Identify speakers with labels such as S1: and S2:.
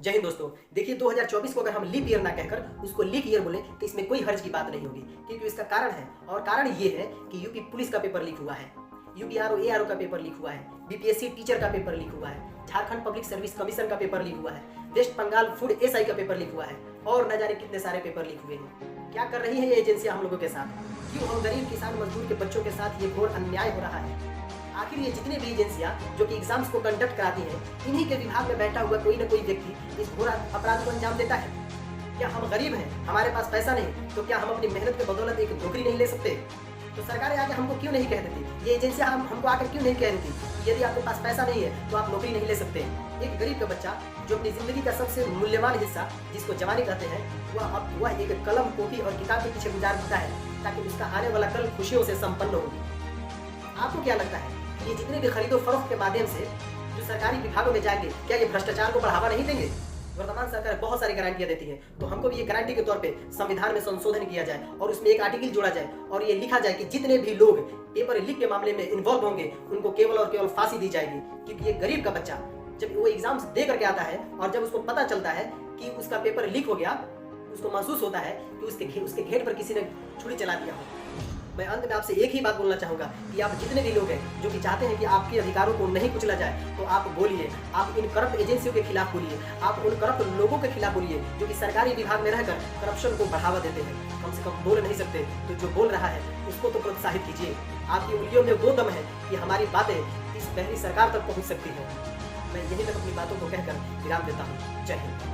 S1: जय हिंद दोस्तों। देखिए 2024 को अगर हम लीप ईयर ना कहकर उसको लीक ईयर बोले तो इसमें कोई हर्ज की बात नहीं होगी, क्योंकि इसका कारण है। और कारण ये है कि यूपी पुलिस का पेपर लीक हुआ है, यूपी ARO का पेपर लीक हुआ है, BPSC टीचर का पेपर लीक हुआ है, झारखंड पब्लिक सर्विस कमीशन का पेपर लीक हुआ है, वेस्ट बंगाल फूड SI का पेपर लीक हुआ है और न जाने कितने सारे पेपर लीक हुए हैं। क्या कर रही है ये एजेंसियां हम लोगों के साथ? क्यों हम गरीब किसान मजदूर के बच्चों के साथ ये घोर अन्याय हो रहा है? आखिर ये जितने भी एजेंसियां जो कि एग्जाम्स को कंडक्ट कराती हैं, इन्हीं के विभाग में बैठा हुआ कोई ना कोई व्यक्ति इस घोर अपराध को अंजाम देता है। क्या हम गरीब हैं, हमारे पास पैसा नहीं, तो क्या हम अपनी मेहनत के बदौलत एक नौकरी नहीं ले सकते? तो सरकारें आके हमको क्यों नहीं कह देती, ये एजेंसियां हमको आकर क्यों नहीं कह देती कि यदि आपके पास पैसा नहीं है तो आप नौकरी नहीं ले सकते? एक गरीब का बच्चा जो अपनी जिंदगी का सबसे मूल्यवान हिस्सा, जिसको जवानी कहते हैं, वह एक कलम, कॉपी और किताब के पीछे गुजार देता है ताकि उसका आने वाला कल खुशियों से संपन्न हो। आपको क्या लगता है, ये जितने भी खरीदो फरोख्त के माध्यम से जो सरकारी विभागों में जाएंगे, क्या ये भ्रष्टाचार को बढ़ावा नहीं देंगे? वर्तमान सरकार बहुत सारी गारंटियां देती है, तो हमको भी ये गारंटी के तौर पे संविधान में संशोधन किया जाए और उसमें एक आर्टिकल जोड़ा जाए और ये लिखा जाए कि जितने भी लोग पेपर लीक के मामले में इन्वॉल्व होंगे उनको केवल और केवल फांसी दी जाएगी। क्योंकि ये गरीब का बच्चा जब वो एग्जाम्स दे करके आता है और जब उसको पता चलता है कि उसका पेपर लीक हो गया, उसको महसूस होता है कि उसके घेर पर किसी ने छुरी चला दिया हो। मैं अंत में आपसे एक ही बात बोलना चाहूँगा कि आप जितने भी लोग हैं जो कि चाहते हैं कि आपके अधिकारों को नहीं कुचला जाए, तो आप बोलिए, आप इन करप्ट एजेंसियों के खिलाफ बोलिए, आप उन करप्ट लोगों के खिलाफ बोलिए जो कि सरकारी विभाग में रहकर करप्शन को बढ़ावा देते हैं। कम से कम बोल नहीं सकते तो जो बोल रहा है उसको तो प्रोत्साहित कीजिए। आपकी उंगलियों में वो दम है कि हमारी बातें इस पहली सरकार तक पहुँच सकती है। मैं यहीं तक अपनी बातों को कहकर विराम देता हूँ। जय हिंद।